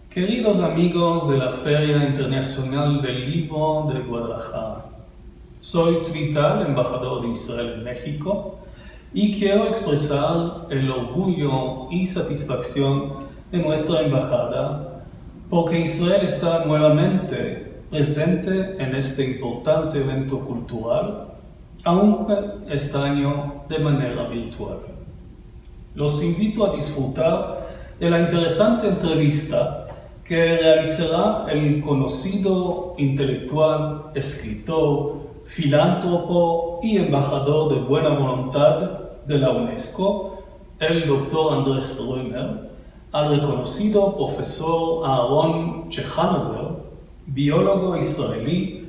Queridos amigos de la Feria Internacional del Libro de Guadalajara, soy Tzvital, embajador de Israel en México, y quiero expresar el orgullo y satisfacción de nuestra embajada porque Israel está nuevamente presente en este importante evento cultural, aunque este año de manera virtual. Los invito a disfrutar de la interesante entrevista que realizará el conocido intelectual, escritor, filántropo y embajador de buena voluntad de la UNESCO, el doctor Andrés Roemer, al reconocido profesor Aaron Ciechanover, biólogo israelí,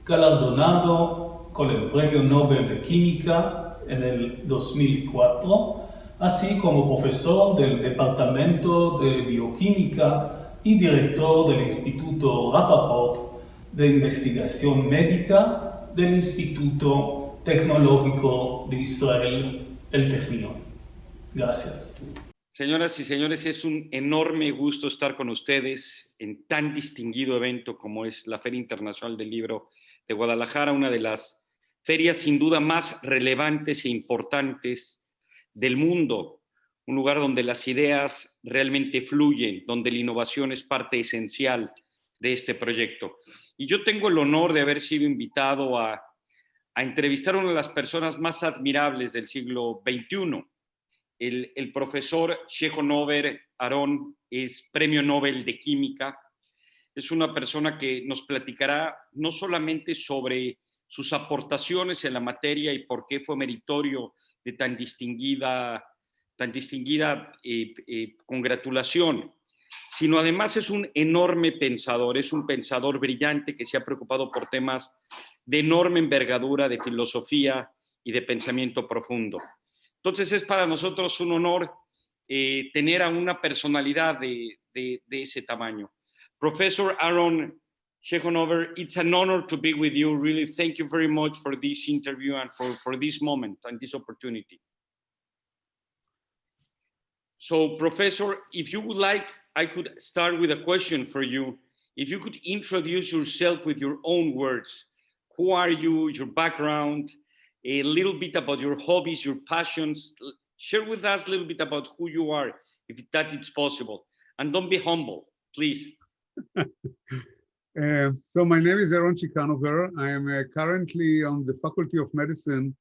galardonado con el Premio Nobel de Química en el 2004, así como profesor del Departamento de Bioquímica y director del Instituto Rappaport de Investigación Médica del Instituto Tecnológico de Israel, el Technion. Gracias. Señoras y señores, es un enorme gusto estar con ustedes en tan distinguido evento como es la Feria Internacional del Libro de Guadalajara, una de las ferias sin duda más relevantes e importantes del mundo. Un lugar donde las ideas realmente fluyen, donde la innovación es parte esencial de este proyecto. Y yo tengo el honor de haber sido invitado a entrevistar a una de las personas más admirables del siglo XXI. El profesor Ciechanover, Aaron, es Premio Nobel de Química. Es una persona que nos platicará no solamente sobre sus aportaciones en la materia y por qué fue meritorio de tan distinguida congratulación, sino además es un enorme pensador, es un pensador brillante que se ha preocupado por temas de enorme envergadura, de filosofía y de pensamiento profundo. Entonces es para nosotros un honor tener a una personalidad de ese tamaño. Professor Aaron Ciechanover, it's an honor to be with you. Really, thank you very much for this interview and for this moment and this opportunity. So, Professor, if you would like, I could start with a question for you. If you could introduce yourself with your own words. Who are you, your background, a little bit about your hobbies, your passions. Share with us a little bit about who you are, if that is possible. And don't be humble, please. So my name is Aaron Ciechanover. I am currently on the Faculty of Medicine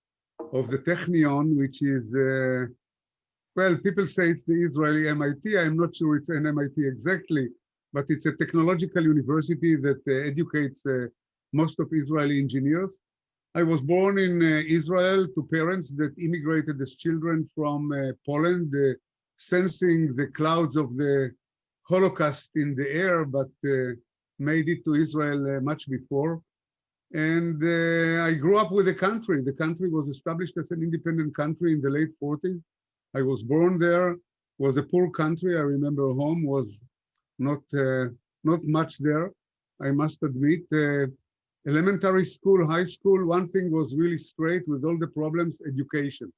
of the Technion, which is well, people say it's the Israeli MIT. I'm not sure it's an MIT exactly, but it's a technological university that educates most of Israeli engineers. I was born in Israel to parents that immigrated as children from Poland, sensing the clouds of the Holocaust in the air, but made it to Israel much before. And I grew up with the country. The country was established as an independent country in the late 40s. I was born there, was a poor country. I remember home was not much there, I must admit. Elementary school, high school, one thing was really straight with all the problems, education.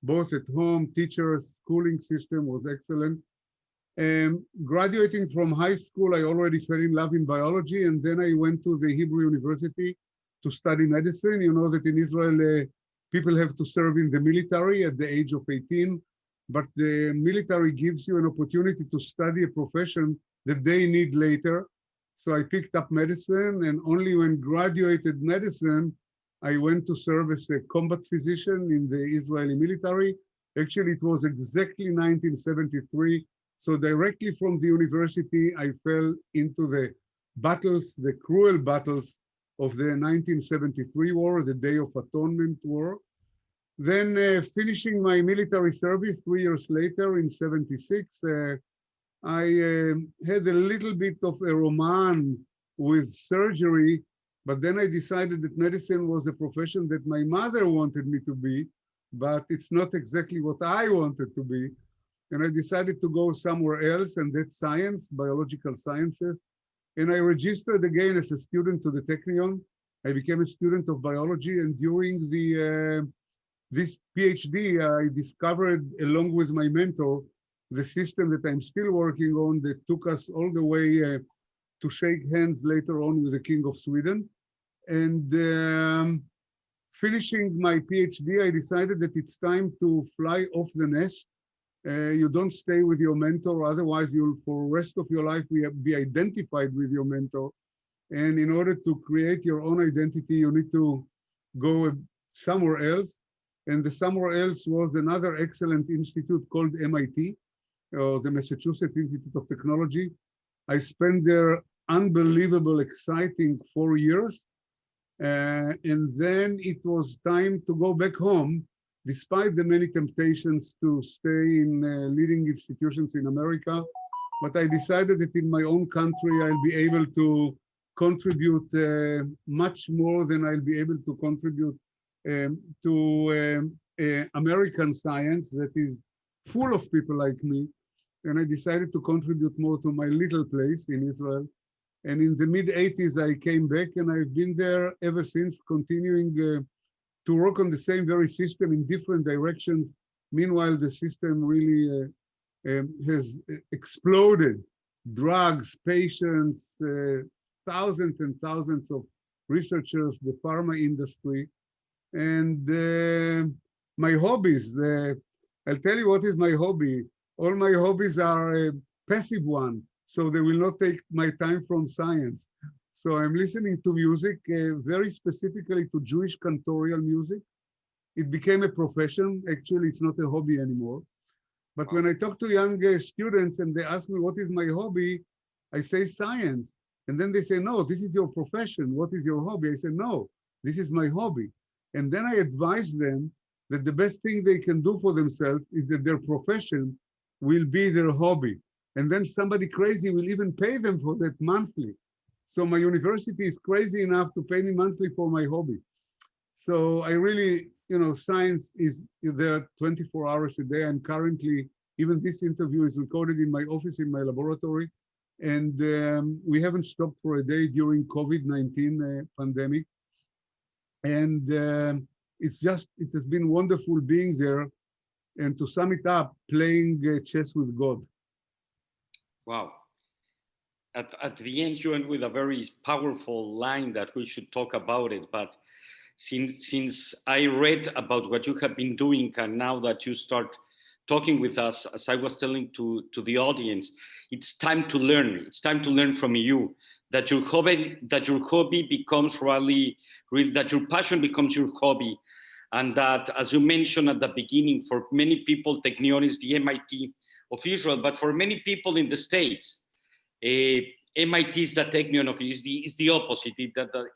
Both at home, teachers, schooling system was excellent. Graduating from high school, I already fell in love in biology, and then I went to the Hebrew University to study medicine. You know that in Israel, people have to serve in the military at the age of 18, but the military gives you an opportunity to study a profession that they need later. So I picked up medicine, and only when graduated medicine, I went to serve as a combat physician in the Israeli military. Actually, it was exactly 1973. So directly from the university, I fell into the battles, the cruel battles of the 1973 war, the Day of Atonement war. Then finishing my military service 3 years later in 76, I had a little bit of a roman with surgery, but then I decided that medicine was a profession that my mother wanted me to be, but it's not exactly what I wanted to be. And I decided to go somewhere else, and that's science, biological sciences. And I registered again as a student to the Technion. I became a student of biology, and during this PhD, I discovered, along with my mentor, the system that I'm still working on that took us all the way to shake hands later on with the King of Sweden. And finishing my PhD, I decided that it's time to fly off the nest. You don't stay with your mentor, otherwise you'll, for the rest of your life, be identified with your mentor. And in order to create your own identity, you need to go somewhere else. And the somewhere else was another excellent institute called MIT, the Massachusetts Institute of Technology. I spent there unbelievable, exciting 4 years. And then it was time to go back home, despite the many temptations to stay in leading institutions in America. But I decided that in my own country, I'll be able to contribute much more than I'll be able to contribute to American science that is full of people like me. And I decided to contribute more to my little place in Israel. And in the mid-'80s, I came back, and I've been there ever since, continuing to work on the same very system in different directions. Meanwhile, the system really has exploded. Drugs, patients, thousands and thousands of researchers, the pharma industry. And my hobbies, I'll tell you what is my hobby. All my hobbies are a passive one, so they will not take my time from science. So I'm listening to music, very specifically to Jewish cantorial music. It became a profession. Actually, it's not a hobby anymore. But when I talk to young students and they ask me, what is my hobby? I say science. And then they say, no, this is your profession. What is your hobby? I say, no, this is my hobby. And then I advise them that the best thing they can do for themselves is that their profession will be their hobby. And then somebody crazy will even pay them for that monthly. So my university is crazy enough to pay me monthly for my hobby. So I really, science is there 24 hours a day. I'm currently, even this interview is recorded in my office, in my laboratory. And we haven't stopped for a day during COVID-19 pandemic. And it has been wonderful being there. And to sum it up, playing chess with God. Wow. At the end, you end with a very powerful line that we should talk about it. But since I read about what you have been doing, and now that you start talking with us, as I was telling to the audience, it's time to learn. It's time to learn from you that your hobby becomes really, that your passion becomes your hobby. And that, as you mentioned at the beginning, for many people, Technion is the MIT of Israel, but for many people in the States, MIT is the Technion of is the opposite.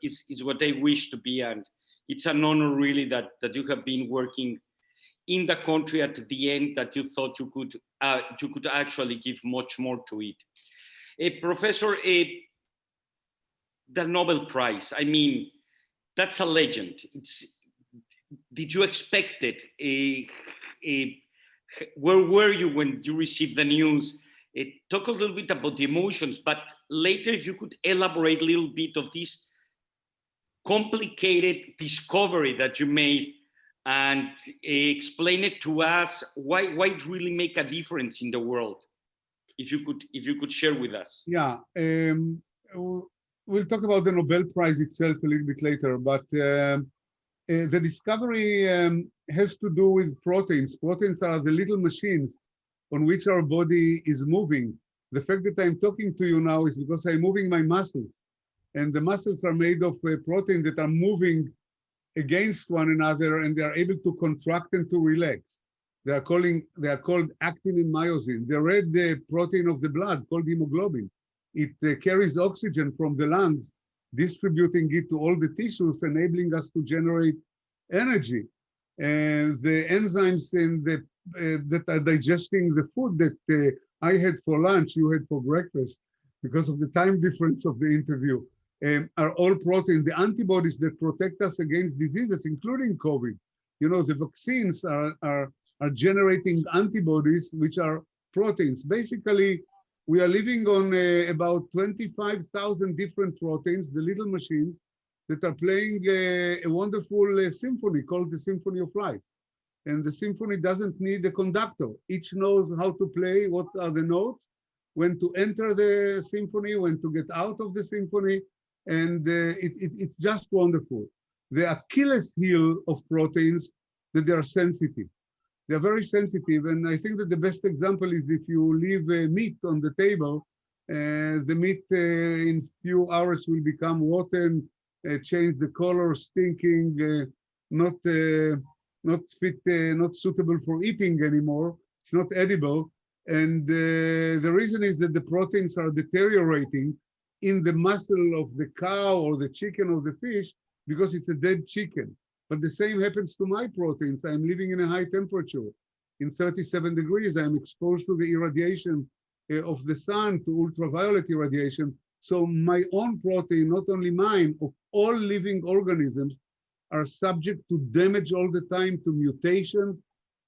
Is what they wish to be, and it's an honor really that you have been working in the country at the end that you thought you could actually give much more to it. Professor, the Nobel Prize. I mean, that's a legend. Did you expect it? Where were you when you received the news? Talk a little bit about the emotions, but later if you could elaborate a little bit of this complicated discovery that you made and explain it to us, why it really make a difference in the world. If you could share with us. Yeah, we'll talk about the Nobel Prize itself a little bit later, but the discovery has to do with proteins. Proteins are the little machines on which our body is moving. The fact that I'm talking to you now is because I'm moving my muscles. And the muscles are made of proteins that are moving against one another, and they are able to contract and to relax. They are called actin and myosin. The red protein of the blood called hemoglobin. It carries oxygen from the lungs, distributing it to all the tissues, enabling us to generate energy. And the enzymes that are digesting the food that I had for lunch, you had for breakfast, because of the time difference of the interview, are all protein. The antibodies that protect us against diseases, including COVID. The vaccines are generating antibodies, which are proteins. Basically, we are living on about 25,000 different proteins, the little machines that are playing a wonderful symphony called the Symphony of Life. And the symphony doesn't need a conductor. Each knows how to play, what are the notes, when to enter the symphony, when to get out of the symphony. And it's just wonderful. The Achilles heel of proteins, that they are sensitive. They're very sensitive. And I think that the best example is if you leave meat on the table, the meat in few hours will become rotten, change the color, stinking, not fit, not suitable for eating anymore. It's not edible. And the reason is that the proteins are deteriorating in the muscle of the cow or the chicken or the fish because it's a dead chicken. But the same happens to my proteins. I'm living in a high temperature. In 37 degrees, I'm exposed to the irradiation of the sun, to ultraviolet irradiation. So my own protein, not only mine, of all living organisms, are subject to damage all the time, to mutations,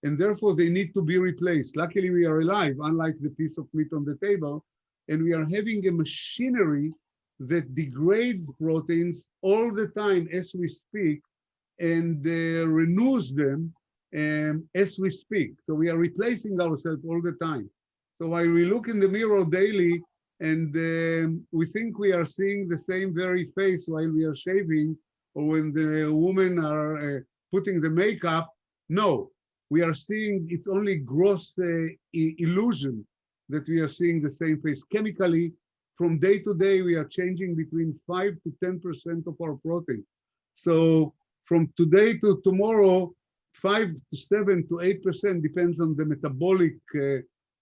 and therefore they need to be replaced. Luckily, we are alive, unlike the piece of meat on the table, and we are having a machinery that degrades proteins all the time as we speak, and renews them as we speak. So we are replacing ourselves all the time. So while we look in the mirror daily and we think we are seeing the same very face while we are shaving, or when the women are putting the makeup, no, we are seeing, it's only gross illusion that we are seeing the same face. Chemically, from day to day, we are changing between 5 to 10% of our protein. So from today to tomorrow, 5 to 7 to 8% depends on the metabolic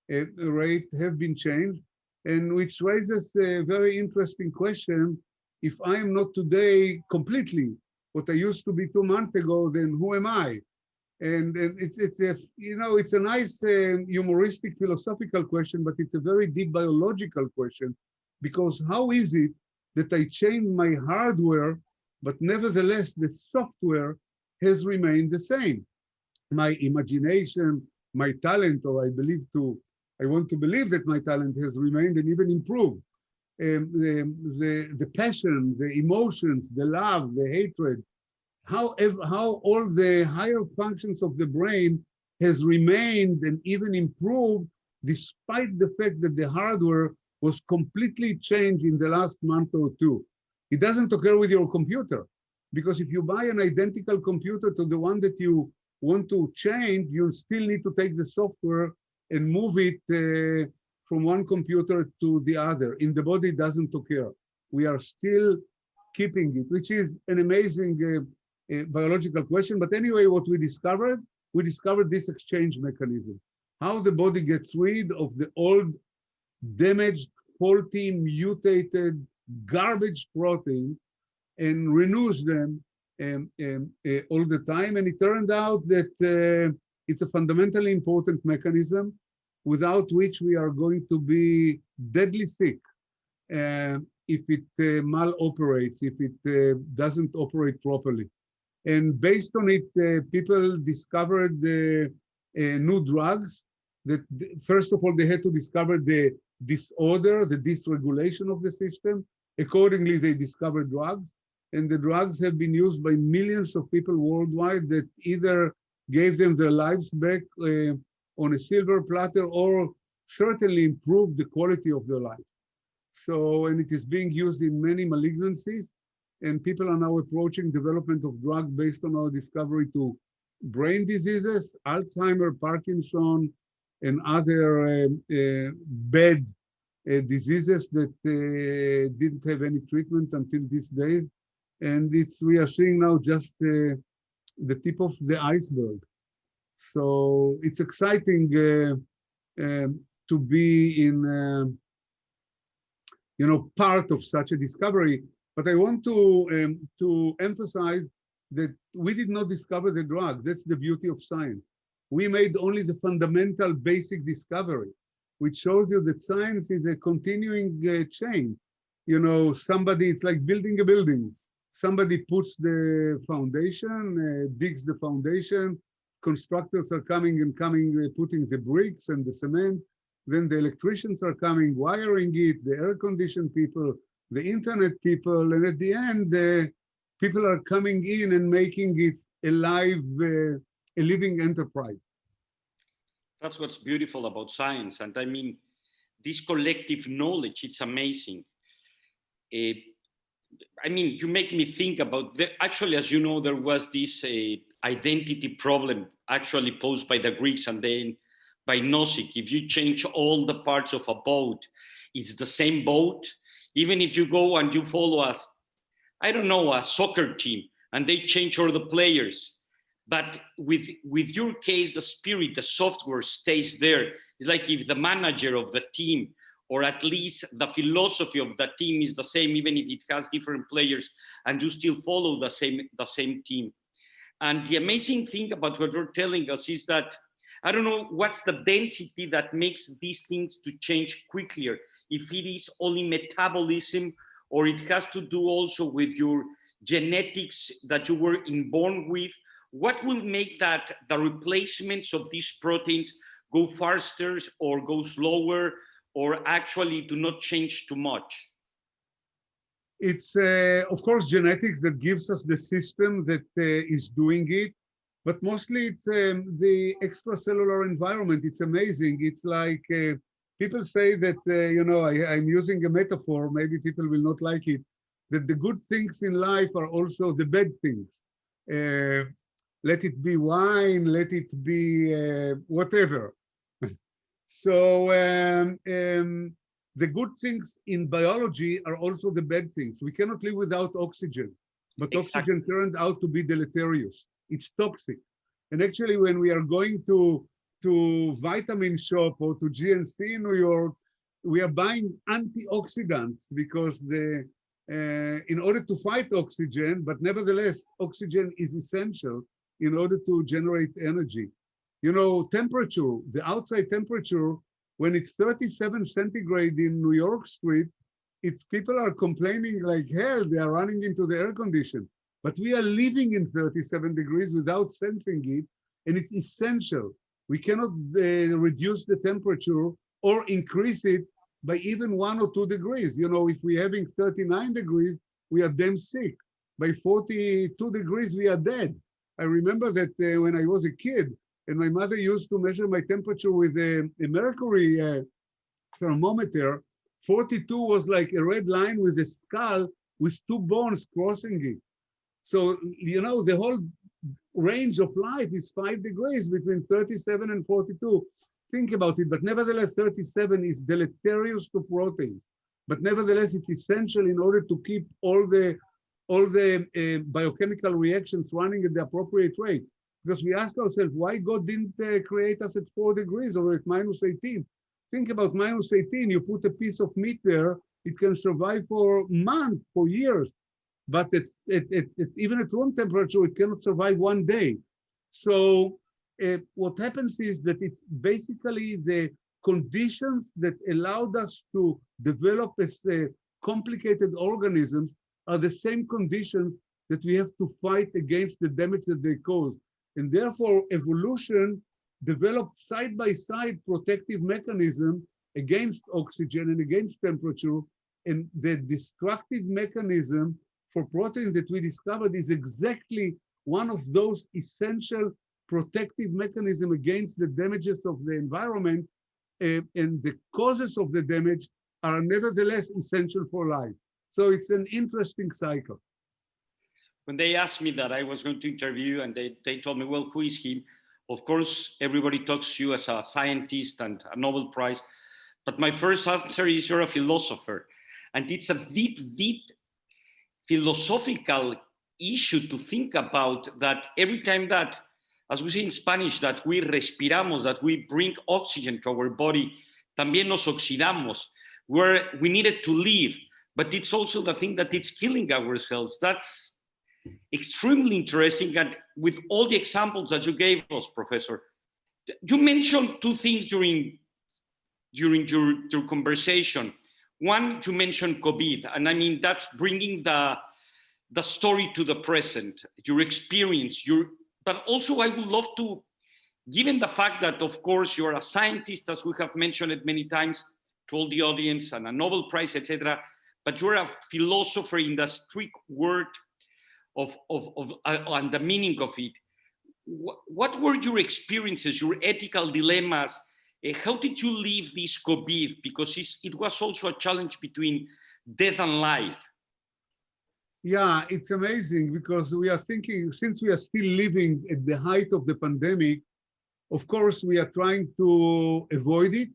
rate have been changed, and which raises a very interesting question. If I am not today completely what I used to be 2 months ago, then who am I? And it's a, you know, it's a nice humoristic philosophical question, but it's a very deep biological question, because how is it that I change my hardware, but nevertheless the software has remained the same? My imagination, my talent, or I want to believe that my talent has remained and even improved. The passion, the emotions, the love, the hatred, how all the higher functions of the brain has remained and even improved, despite the fact that the hardware was completely changed in the last month or two. It doesn't occur with your computer, because if you buy an identical computer to the one that you want to change, you still need to take the software and move it from one computer to the other. In the body, it doesn't occur. We are still keeping it, which is an amazing biological question. But anyway, what we discovered this exchange mechanism. How the body gets rid of the old, damaged, faulty, mutated, garbage proteins and renews them all the time. And it turned out that it's a fundamentally important mechanism without which we are going to be deadly sick if it maloperates, if it doesn't operate properly. And based on it, people discovered new drugs that, first of all, they had to discover the disorder, the dysregulation of the system. Accordingly, they discovered drugs. And the drugs have been used by millions of people worldwide that either gave them their lives back on a silver platter or certainly improved the quality of their life. So, and it is being used in many malignancies. And people are now approaching development of drugs based on our discovery to brain diseases, Alzheimer, Parkinson, and other bad diseases that didn't have any treatment until this day. And we are seeing now just the tip of the iceberg. So it's exciting to be in, part of such a discovery. But I want to emphasize that we did not discover the drug. That's the beauty of science. We made only the fundamental basic discovery, which shows you that science is a continuing chain. It's like building a building. Somebody puts the foundation, digs the foundation, constructors are coming, putting the bricks and the cement, then the electricians are coming, wiring it, the air conditioned people, the internet people, and at the end, people are coming in and making it a living enterprise. That's what's beautiful about science. And I mean, this collective knowledge, it's amazing. I mean, you make me think about, actually, as you know, there was this identity problem actually posed by the Greeks and then by Nozick. If you change all the parts of a boat, it's the same boat. Even if you go and you follow us, I don't know, a soccer team, and they change all the players. But with your case, the spirit, the software stays there. It's like if the manager of the team, or at least the philosophy of the team is the same, even if it has different players, and you still follow the same team. And the amazing thing about what you're telling us is that, I don't know what's the density that makes these things to change quicker, if it is only metabolism, or it has to do also with your genetics that you were inborn with. What will make that the replacements of these proteins go faster or go slower, or actually do not change too much? It's, of course, genetics that gives us the system that is doing it, but mostly it's the extracellular environment. It's amazing. It's like people say that, you know, I'm using a metaphor, maybe people will not like it, that the good things in life are also the bad things. Let it be wine, let it be whatever. So the good things in biology are also the bad things. We cannot live without oxygen, but exactly. Oxygen turned out to be deleterious. It's toxic. And actually, when we are going to vitamin shop or to GNC in New York, we are buying antioxidants because in order to fight oxygen, but nevertheless, oxygen is essential in order to generate energy. You know, temperature, the outside temperature, when it's 37 centigrade in New York Street, it's people are complaining like hell, they are running into the air condition. But we are living in 37 degrees without sensing it, and it's essential. We cannot reduce the temperature or increase it by even 1 or 2 degrees. You know, if we're having 39 degrees, we are damn sick. By 42 degrees, we are dead. I remember that when I was a kid, and my mother used to measure my temperature with a mercury thermometer, 42 was like a red line with a skull with 2 bones crossing it. So, you know, the whole range of life is 5 degrees between 37 and 42. Think about it, but nevertheless, 37 is deleterious to proteins. But nevertheless, it's essential in order to keep all the biochemical reactions running at the appropriate rate. Because we ask ourselves, why God didn't create us at 4 degrees or at minus 18? Think about minus 18, you put a piece of meat there, it can survive for months, for years. But even at room temperature, it cannot survive 1 day. So what happens is that it's basically the conditions that allowed us to develop as complicated organisms are the same conditions that we have to fight against the damage that they cause. And therefore, evolution developed side-by-side protective mechanism against oxygen and against temperature. And the destructive mechanism for protein that we discovered is exactly one of those essential protective mechanisms against the damages of the environment. And the causes of the damage are nevertheless essential for life. So it's an interesting cycle. When they asked me that I was going to interview and they told me, well, who is he? Of course, everybody talks to you as a scientist and a Nobel Prize. But my first answer is you're a philosopher. And it's a deep, deep philosophical issue to think about, that every time that, as we say in Spanish, that we respiramos, that we bring oxygen to our body, también nos oxidamos, where we needed to live. But it's also the thing that it's killing ourselves. That's extremely interesting. And with all the examples that you gave us, Professor, you mentioned 2 things during your conversation. One, you mentioned COVID, and I mean, that's bringing the story to the present, your experience, but also I would love to given the fact that, of course, you're a scientist, as we have mentioned it many times to all the audience, and a Nobel Prize, etc., but you're a philosopher in the strict word and the meaning of it. What were your experiences, your ethical dilemmas? How did you live this COVID? Because it was also a challenge between death and life. Yeah, it's amazing because we are thinking, since we are still living at the height of the pandemic, of course, we are trying to avoid it,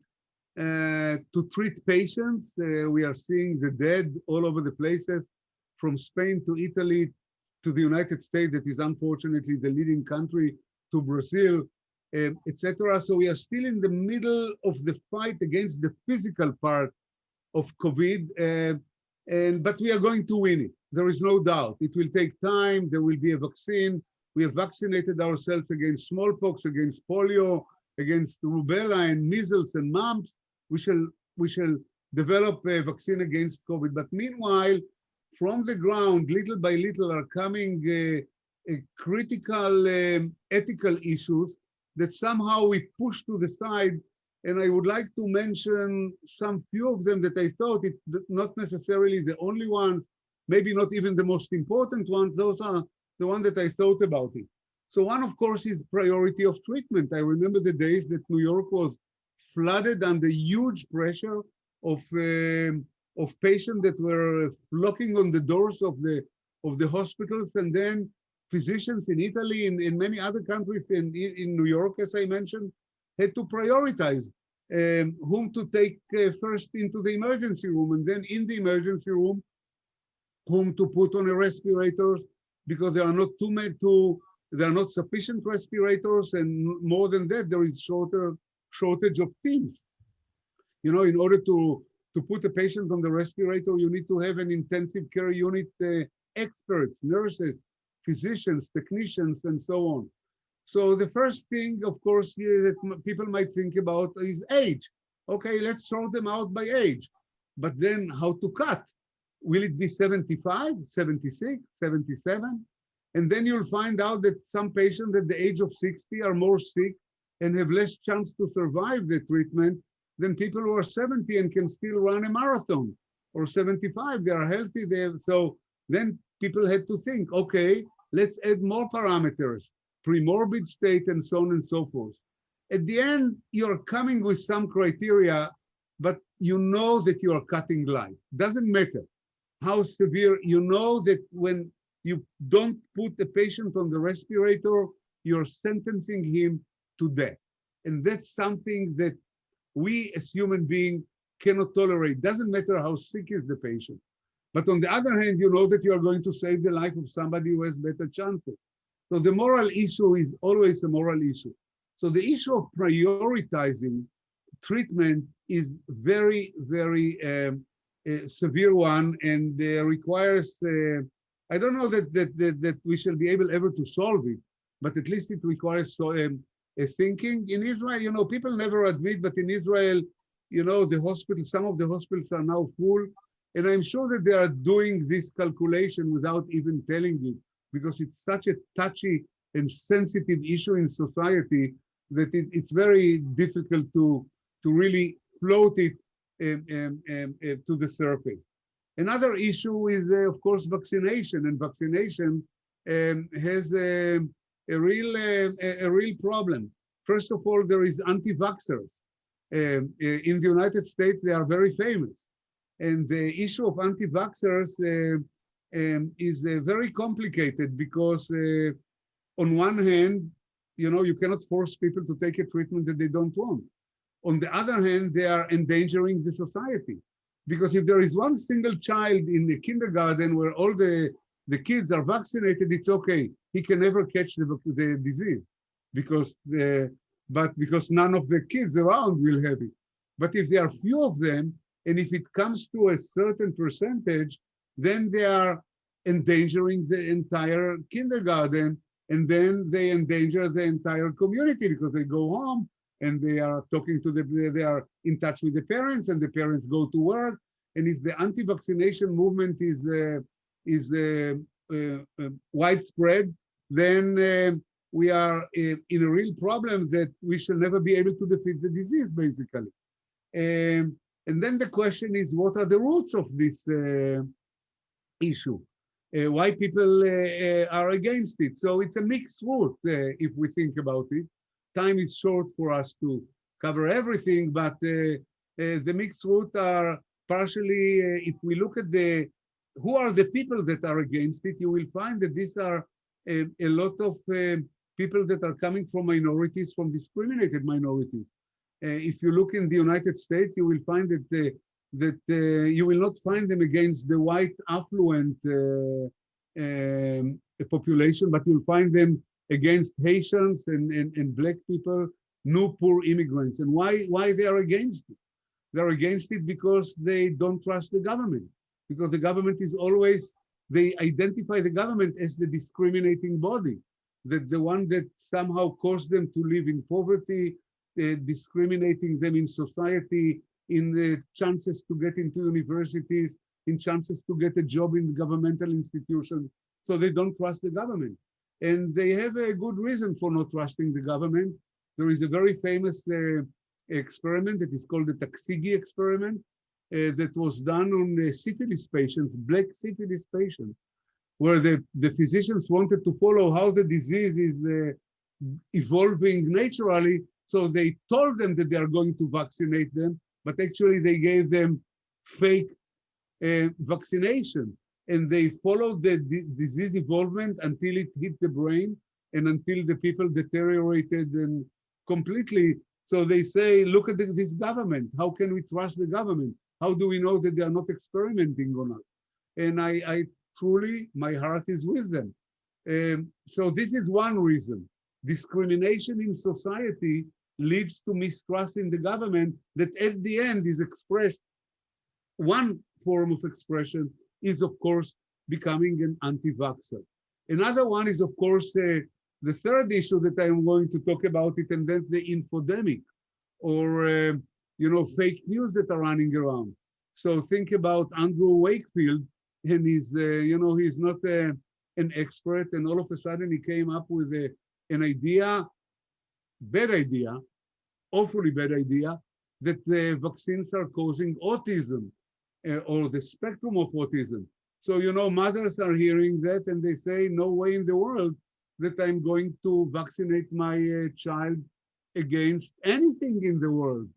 to treat patients. We are seeing the dead all over the places, from Spain to Italy to the United States, that is unfortunately the leading country, to Brazil, etc. So we are still in the middle of the fight against the physical part of COVID, but we are going to win it. There is no doubt. It will take time. There will be a vaccine. We have vaccinated ourselves against smallpox, against polio, against rubella and measles and mumps. We shall develop a vaccine against COVID. But meanwhile, from the ground, little by little, are coming critical ethical issues that somehow we push to the side. And I would like to mention some few of them that I thought it not necessarily the only ones, maybe not even the most important ones. Those are the ones that I thought about it. So one, of course, is priority of treatment. I remember the days that New York was flooded under huge pressure of patients that were flocking on the doors of the hospitals, and then physicians in Italy, in many other countries, in New York, as I mentioned, had to prioritize whom to take first into the emergency room, and then in the emergency room, whom to put on a respirators, because there are not there are not sufficient respirators, and more than that, there is shortage of teams. You know, in order to put a patient on the respirator, you need to have an intensive care unit, experts, nurses, physicians, technicians, and so on. So the first thing, of course, that people might think about is age. Okay, let's sort them out by age. But then how to cut? Will it be 75, 76, 77? And then you'll find out that some patients at the age of 60 are more sick and have less chance to survive the treatment than people who are 70 and can still run a marathon, or 75, they are healthy. So then people had to think, okay, let's add more parameters, premorbid state, and so on and so forth. At the end, you're coming with some criteria, but you know that you are cutting life. Doesn't matter how severe. You know that when you don't put the patient on the respirator, you're sentencing him to death. And that's something that we as human beings cannot tolerate. Doesn't matter how sick is the patient. But on the other hand, you know that you are going to save the life of somebody who has better chances. So the moral issue is always a moral issue. So the issue of prioritizing treatment is very, very severe one, and requires, I don't know that we shall be able ever to solve it, but at least it requires a thinking. In Israel, you know, people never admit, but in Israel, you know, the hospital, some of the hospitals are now full, and I'm sure that they are doing this calculation without even telling you, because it's such a touchy and sensitive issue in society that it's very difficult to really float it to the surface. Another issue is, of course, vaccination, and vaccination has a real problem. First of all, there is anti-vaxxers. In the United States, they are very famous. And the issue of anti-vaxxers is very complicated because on one hand, you know, you cannot force people to take a treatment that they don't want. On the other hand, they are endangering the society. Because if there is one single child in the kindergarten where all the kids are vaccinated, it's okay. He can never catch the disease because none of the kids around will have it. But if there are few of them, and if it comes to a certain percentage, then they are endangering the entire kindergarten, and then they endanger the entire community because they go home and they are talking to they are in touch with the parents, and the parents go to work. And if the anti-vaccination movement is widespread, then we are in a real problem that we shall never be able to defeat the disease, basically. And then the question is, what are the roots of this issue? Why people are against it? So it's a mixed root, if we think about it. Time is short for us to cover everything, but the mixed root are partially, if we look at who are the people that are against it, you will find that these are a lot of people that are coming from minorities, from discriminated minorities. If you look in the United States, you will find that you will not find them against the white affluent population, but you'll find them against Haitians and Black people, new poor immigrants. And why they are against it? They're against it because they don't trust the government, because the government is always, they identify the government as the discriminating body, that the one that somehow caused them to live in poverty, discriminating them in society, in the chances to get into universities, in chances to get a job in governmental institutions. So they don't trust the government. And they have a good reason for not trusting the government. There is a very famous experiment that is called the Tuskegee experiment that was done on syphilis patients, Black syphilis patients, where the physicians wanted to follow how the disease is evolving naturally. So they told them that they are going to vaccinate them, but actually they gave them fake vaccination. And they followed the disease evolvement until it hit the brain and until the people deteriorated and completely. So they say, look at this government. How can we trust the government? How do we know that they are not experimenting on us? And I truly, my heart is with them. So this is one reason. Discrimination in society leads to mistrust in the government that at the end is expressed. One form of expression is, of course, becoming an anti-vaxxer. Another one is, of course, the third issue that I'm going to talk about it, and that's the infodemic, or fake news that are running around. So think about Andrew Wakefield, and he's not an expert, and all of a sudden he came up with an idea, bad idea, awfully bad idea, that vaccines are causing autism. Or the spectrum of autism. So, mothers are hearing that and they say, no way in the world that I'm going to vaccinate my child against anything in the world,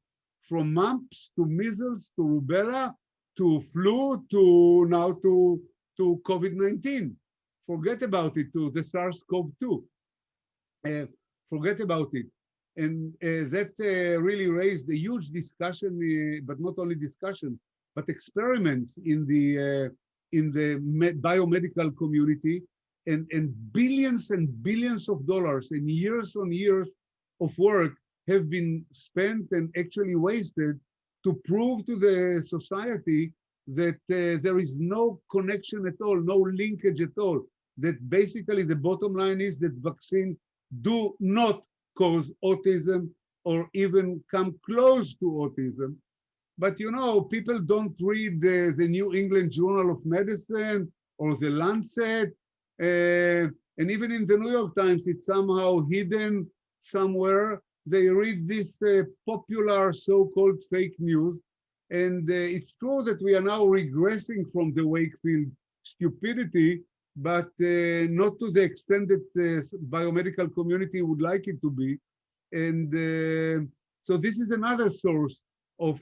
from mumps to measles to rubella to flu to now to COVID-19. Forget about it, to the SARS-CoV-2. Forget about it. And that really raised a huge discussion, but not only discussion, but experiments in the biomedical community, and billions and billions of dollars and years on years of work have been spent and actually wasted to prove to the society that there is no connection at all, no linkage at all, that basically the bottom line is that vaccines do not cause autism or even come close to autism. But people don't read the New England Journal of Medicine or the Lancet, and even in the New York Times, it's somehow hidden somewhere. They read this popular so-called fake news, and it's true that we are now regressing from the Wakefield stupidity, but not to the extent that the biomedical community would like it to be. And so this is another source of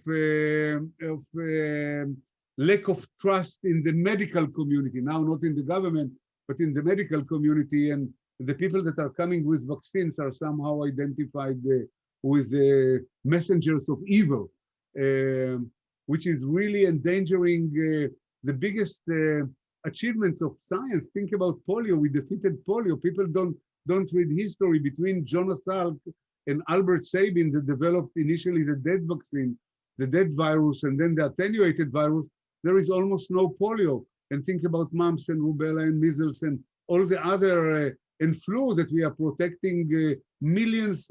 lack of trust in the medical community, now not in the government, but in the medical community. And the people that are coming with vaccines are somehow identified with the messengers of evil, which is really endangering the biggest achievements of science. Think about polio. We defeated polio. People don't read history. Between Jonas Salk and Albert Sabin that developed initially the dead vaccine, the dead virus, and then the attenuated virus, there is almost no polio. And think about mumps and rubella and measles and all the other, and flu that we are protecting millions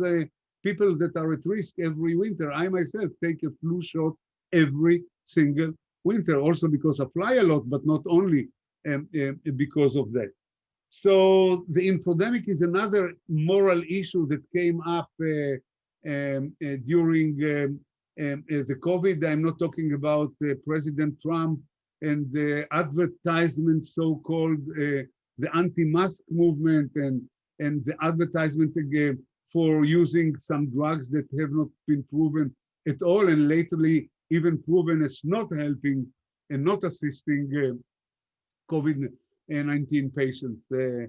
people that are at risk every winter. I myself take a flu shot every single winter, also because I fly a lot, but not only because of that. So the infodemic is another moral issue that came up during the COVID. I'm not talking about President Trump and the advertisement, so-called the anti-mask movement, and the advertisement again for using some drugs that have not been proven at all, and lately even proven as not helping and not assisting COVID-19 patients. And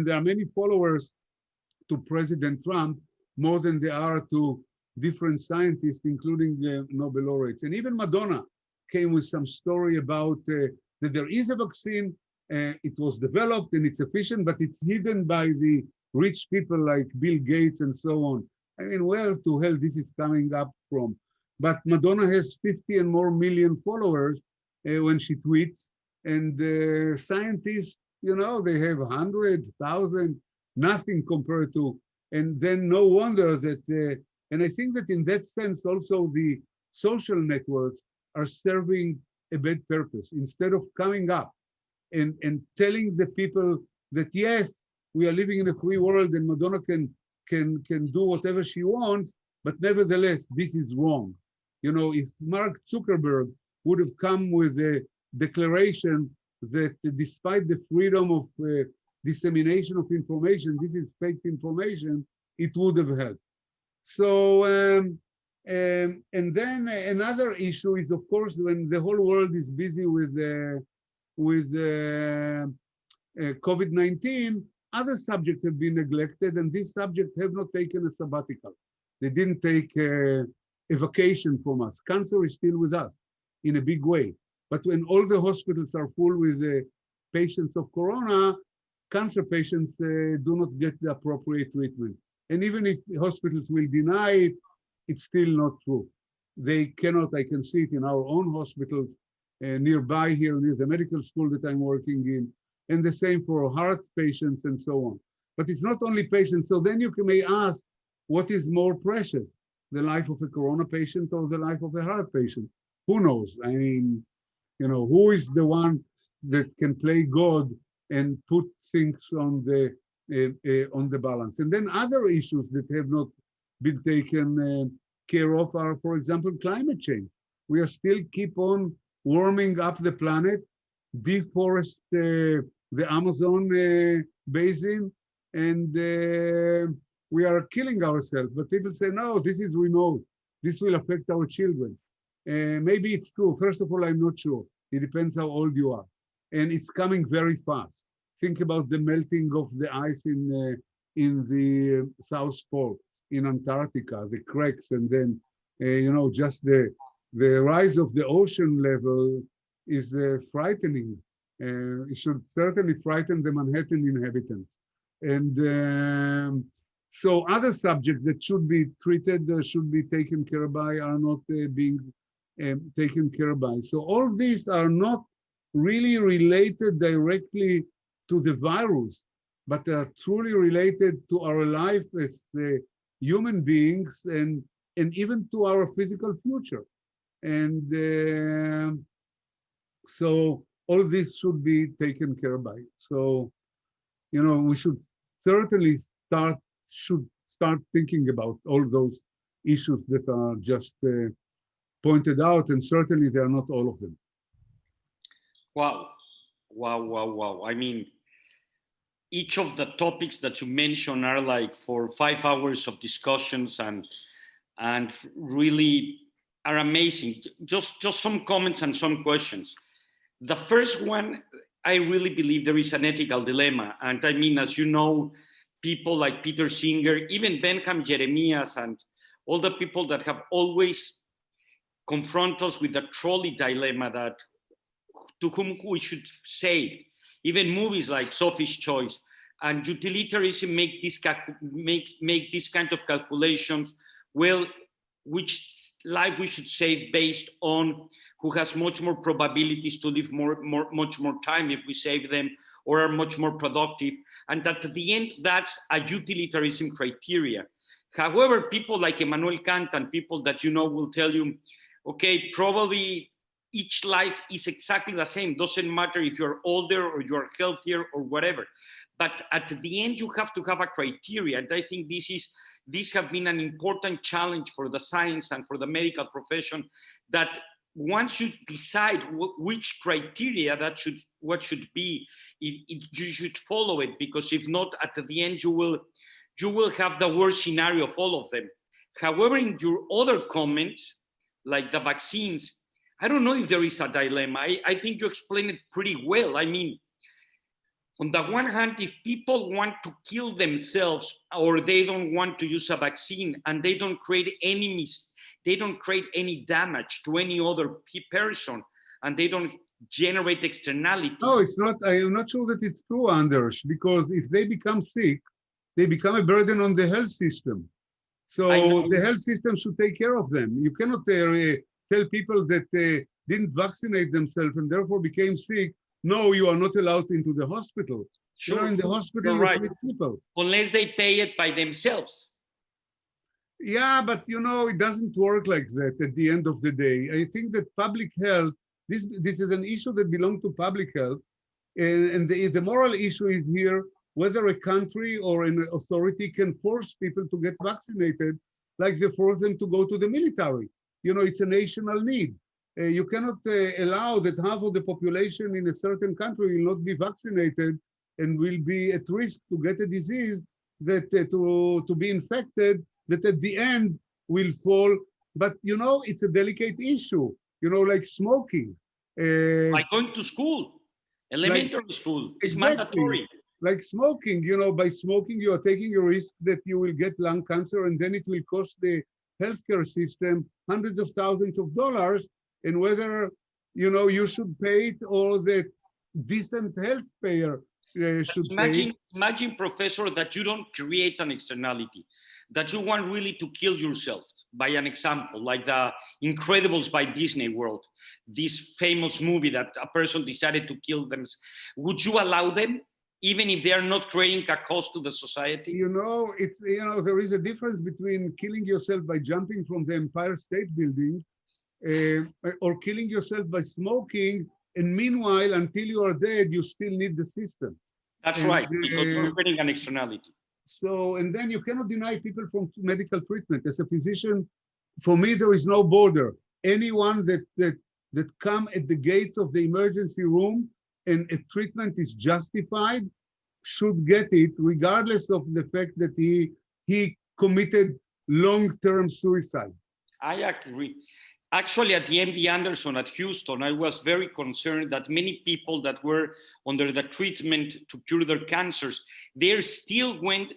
there are many followers to President Trump, more than there are to different scientists, including Nobel laureates. And even Madonna came with some story about that there is a vaccine, it was developed and it's efficient, but it's hidden by the rich people like Bill Gates and so on. I mean, where to hell this is coming up from? But Madonna has 50 and more million followers when she tweets, and scientists, you know, they have hundreds, thousands, nothing compared to, and then no wonder that, and I think that in that sense also the social networks are serving a bad purpose. Instead of coming up and telling the people that yes, we are living in a free world and Madonna can do whatever she wants, but nevertheless, this is wrong. You know, if Mark Zuckerberg would have come with a declaration that despite the freedom of dissemination of information, this is fake information, it would have helped. So, and then another issue is, of course, when the whole world is busy with COVID-19, other subjects have been neglected, and these subjects have not taken a sabbatical. They didn't take a vacation from us. Cancer is still with us in a big way. But when all the hospitals are full with patients of corona, cancer patients do not get the appropriate treatment. And even if hospitals will deny it, it's still not true. They cannot, I can see it in our own hospitals nearby here, near the medical school that I'm working in, and the same for heart patients and so on. But it's not only patients. So then you may ask, what is more precious, the life of a corona patient or the life of a heart patient? Who knows? I mean, you know, who is the one that can play God and put things on the balance? And then other issues that have not been taken care of are, for example, climate change. We are still keep on warming up the planet, deforest the Amazon basin, and we are killing ourselves. But people say, no, this is remote. This will affect our children. Maybe it's true. First of all, I'm not sure. It depends how old you are. And it's coming very fast. Think about the melting of the ice in the South Pole, in Antarctica, the cracks, and then, you know, just the rise of the ocean level is frightening. It should certainly frighten the Manhattan inhabitants. And so other subjects that should be treated, should be taken care by, are not being taken care by. So all these are not really related directly to the virus, but are truly related to our life as human beings and even to our physical future. And so all this should be taken care by. So, you know, we should certainly start thinking about all those issues that are just pointed out, and certainly they are not all of them. Wow. I mean, each of the topics that you mentioned are like for 5 hours of discussions and really are amazing. Just some comments and some questions. The first one, I really believe there is an ethical dilemma. And I mean, as you know, people like Peter Singer, even Benham Jeremias, and all the people that have always confront us with the trolley dilemma, that to whom we should save. Even movies like Sophie's Choice and utilitarianism make this kind of calculations. Well, which life we should save based on who has much more probabilities to live much more time if we save them, or are much more productive. And at the end, that's a utilitarianism criteria. However, people like Immanuel Kant and people that you know will tell you, okay, probably each life is exactly the same. Doesn't matter if you're older or you're healthier or whatever. But at the end, you have to have a criteria. And I think this has been an important challenge for the science and for the medical profession, that one should decide which criteria what should be. You should follow it, because if not, at the end, you will have the worst scenario of all of them. However, in your other comments, like the vaccines, I don't know if there is a dilemma. I think you explained it pretty well. I mean, on the one hand, if people want to kill themselves, or they don't want to use a vaccine, and they don't create any damage to any other person, and they don't generate externalities. No, it's not. I am not sure that it's true, Anders, because if they become sick, they become a burden on the health system. So the health system should take care of them. You cannot tell people that didn't vaccinate themselves and therefore became sick, no, you are not allowed into the hospital. Sure, you know, in the hospital, you're right. People. Unless they pay it by themselves. Yeah, but you know, it doesn't work like that at the end of the day. I think that public health, this is an issue that belongs to public health. And the moral issue is here, whether a country or an authority can force people to get vaccinated, like they force them to go to the military. You know, it's a national need. You cannot allow that half of the population in a certain country will not be vaccinated and will be at risk to get a disease, that to be infected, that at the end will fall. But, you know, it's a delicate issue, you know, like smoking. Like going to school, elementary school, it's mandatory. Like smoking, you know, by smoking, you are taking a risk that you will get lung cancer, and then it will cost the healthcare system hundreds of thousands of dollars. And whether, you know, you should pay it or the decent health payer should pay it. Imagine, Professor, that you don't create an externality, that you want really to kill yourself by an example, like the Incredibles by Disney World, this famous movie that a person decided to kill them. Would you allow them, even if they are not creating a cost to the society? You know, there is a difference between killing yourself by jumping from the Empire State Building or killing yourself by smoking, and meanwhile, until you are dead, you still need the system. That's right, because you're creating an externality. So, and then you cannot deny people from medical treatment. As a physician, for me, there is no border. Anyone that come at the gates of the emergency room and a treatment is justified should get it, regardless of the fact that he committed long-term suicide. I agree. Actually, at the MD Anderson at Houston, I was very concerned that many people that were under the treatment to cure their cancers, they still went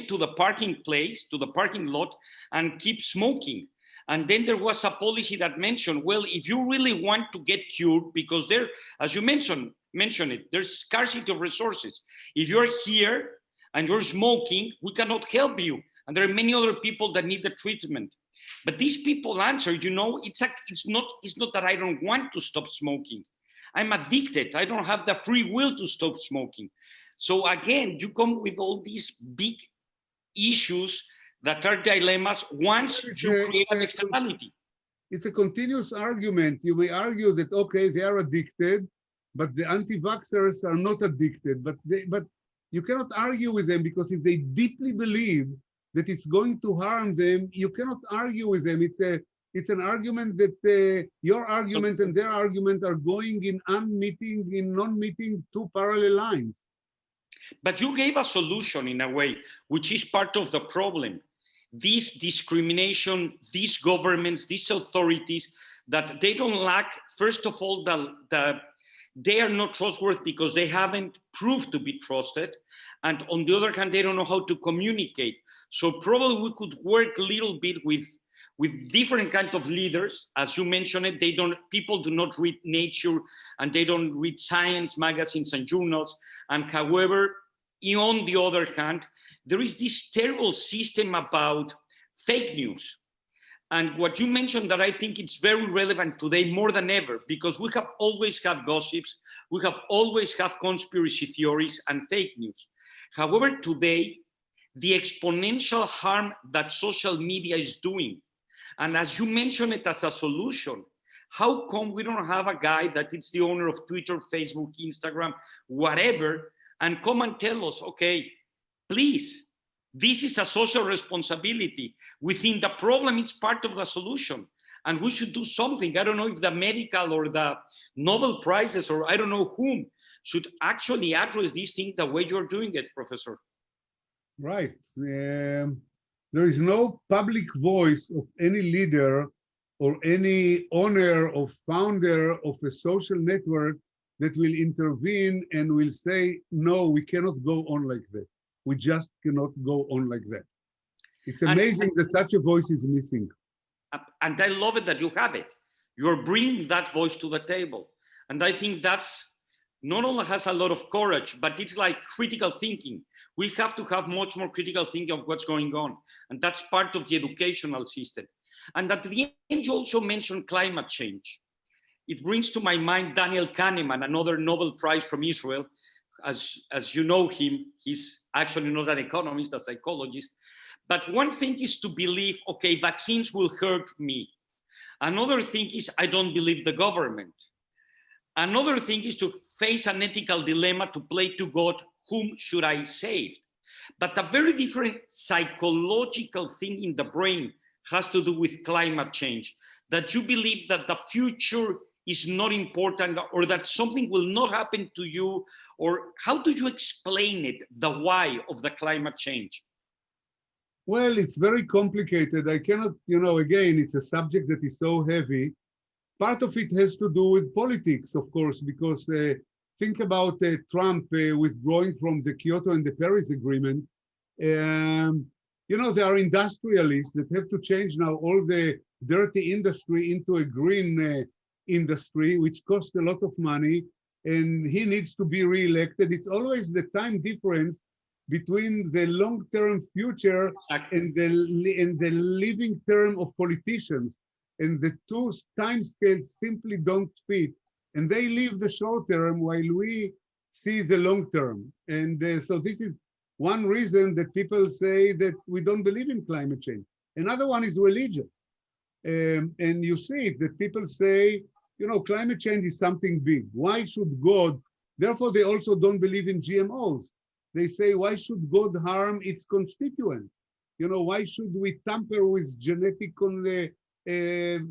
to the parking place, to the parking lot, and keep smoking. And then there was a policy that mentioned, well, if you really want to get cured, because there, as you mentioned it, there's scarcity of resources. If you're here and you're smoking, we cannot help you. And there are many other people that need the treatment. But these people answered, you know, it's not that I don't want to stop smoking. I'm addicted. I don't have the free will to stop smoking. So again, you come with all these big issues that are dilemmas once you create an externality. It's a continuous argument. You may argue that, okay, they are addicted, but the anti-vaxxers are not addicted. But you cannot argue with them, because if they deeply believe that it's going to harm them, you cannot argue with them. It's an argument that your argument and their argument are going in non-meeting two parallel lines. But you gave a solution in a way, which is part of the problem. This discrimination, these governments, these authorities, that they don't lack, first of all, they are not trustworthy because they haven't proved to be trusted. And on the other hand, they don't know how to communicate. So probably we could work a little bit with different kinds of leaders. As you mentioned it, people do not read Nature, and they don't read science magazines and journals. And however, on the other hand, there is this terrible system about fake news. And what you mentioned, that I think it's very relevant today more than ever, because we have always had gossips, we have always had conspiracy theories and fake news. However, today, the exponential harm that social media is doing, and as you mentioned it as a solution, how come we don't have a guy that is the owner of Twitter, Facebook, Instagram, whatever, and come and tell us, okay, please, this is a social responsibility. Within the problem, it's part of the solution. And we should do something. I don't know if the medical or the Nobel Prizes or I don't know whom should actually address these things the way you're doing it, Professor. Right. There is no public voice of any leader or any owner or founder of a social network that will intervene and will say, no, we cannot go on like that. We just cannot go on like that. It's amazing that such a voice is missing. And I love it that you have it. You're bringing that voice to the table. And I think that's not only has a lot of courage, but it's like critical thinking. We have to have much more critical thinking of what's going on. And that's part of the educational system. And at the end, you also mentioned climate change. It brings to my mind Daniel Kahneman, another Nobel Prize from Israel. As you know him, he's actually not an economist, a psychologist. But one thing is to believe, okay, vaccines will hurt me. Another thing is I don't believe the government. Another thing is to face an ethical dilemma to play to God, whom should I save? But a very different psychological thing in the brain has to do with climate change, that you believe that the future is not important or that something will not happen to you, or how do you explain it, the why of the climate change? Well, it's very complicated. I cannot, again, it's a subject that is so heavy. Part of it has to do with politics, of course, because think about Trump withdrawing from the Kyoto and the Paris Agreement. There are industrialists that have to change now all the dirty industry into a green industry, which costs a lot of money, and he needs to be re-elected. It's always the time difference between the long-term future and the living term of politicians. And the two time scales simply don't fit. And they live the short term while we see the long term. And so this is one reason that people say that we don't believe in climate change. Another one is religious. And you see it, that people say, climate change is something big. Why should God? Therefore, they also don't believe in GMOs. They say, why should God harm its constituents? Why should we tamper with genetic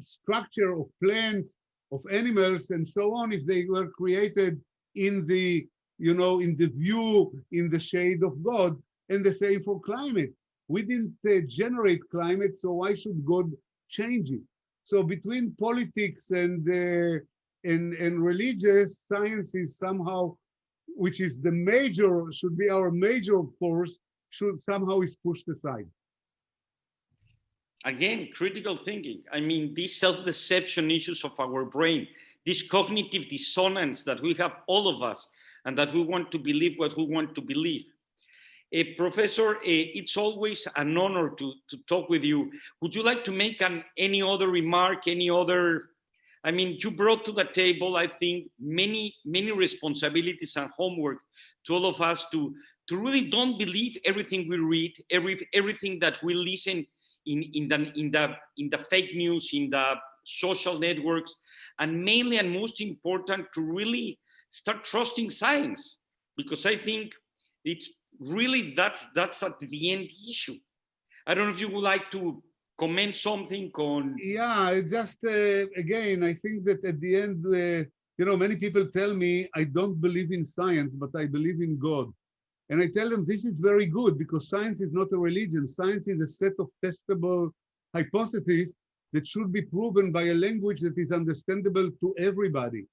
structure of plants, of animals, and so on, if they were created in the, in the shade of God? And the same for climate. We didn't generate climate, so why should God change it? So between politics and religious, science is somehow, which is the major, should be our major force, should somehow is pushed aside. Again, critical thinking. I mean, these self-deception issues of our brain, this cognitive dissonance that we have, all of us, and that we want to believe what we want to believe. Professor, it's always an honor to talk with you. Would you like to make any other remark, any other? I mean, you brought to the table, I think, many responsibilities and homework to all of us to really don't believe everything we read, everything that we listen in the fake news, in the social networks, and mainly and most important, to really start trusting science, because I think it's really that's at the end issue. I don't know if you would like to comment something on. Yeah, just again, I think that at the end, many people tell me I don't believe in science, but I believe in God. And I tell them this is very good, because science is not a religion. Science is a set of testable hypotheses that should be proven by a language that is understandable to everybody.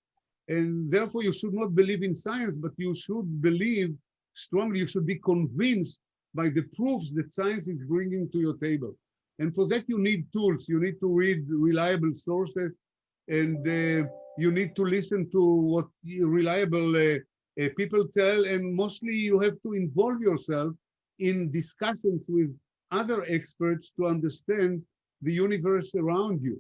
And therefore, you should not believe in science, but you should believe strongly, you should be convinced by the proofs that science is bringing to your table. And for that, you need tools. You need to read reliable sources, and you need to listen to what reliable people tell, and mostly you have to involve yourself in discussions with other experts to understand the universe around you.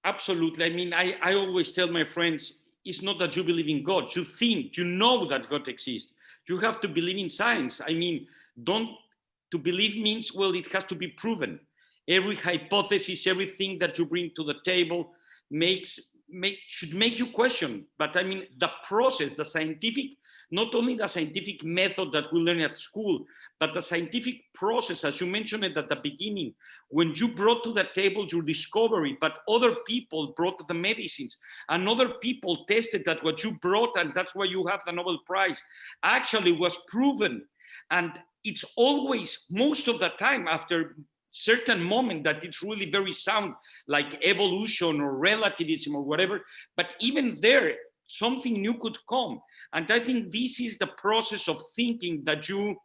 Absolutely. I mean, I always tell my friends, it's not that you believe in God. You think, you know that God exists. You have to believe in science. I mean, to believe means, well, it has to be proven. every hypothesis, everything that you bring to the table should make you question. But I mean, the process, the scientific, not only the scientific method that we learn at school, but the scientific process, as you mentioned it at the beginning, when you brought to the table your discovery, but other people brought the medicines, and other people tested that what you brought, and that's why you have the Nobel Prize, actually was proven. And it's always, most of the time, after certain moment that it's really very sound, like evolution or relativism or whatever, but even there, something new could come. And I think this is the process of thinking that you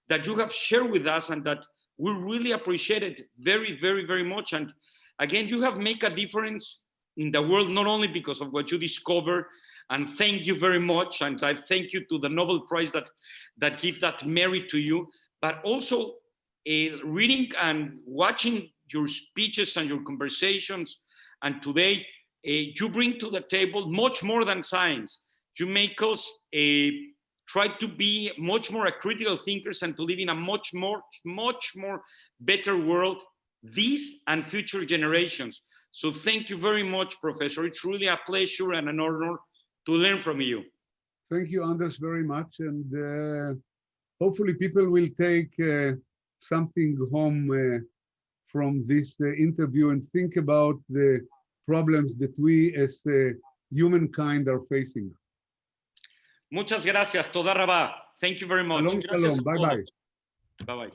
have shared with us, and that we really appreciate it very, very, very much. And again, you have made a difference in the world, not only because of what you discover, and thank you very much. And I thank you to the Nobel Prize that gives that merit to you, but also reading and watching your speeches and your conversations. And today, you bring to the table much more than science. You make us try to be much more critical thinkers and to live in a much more better world, this and future generations. So thank you very much, Professor. It's really a pleasure and an honor to learn from you. Thank you, Andrés, very much. And hopefully people will take something home from this interview and think about the problems that we as humankind are facing. Muchas gracias. Toda rabá. Thank you very much. Shalom, shalom. Bye-bye. Bye-bye.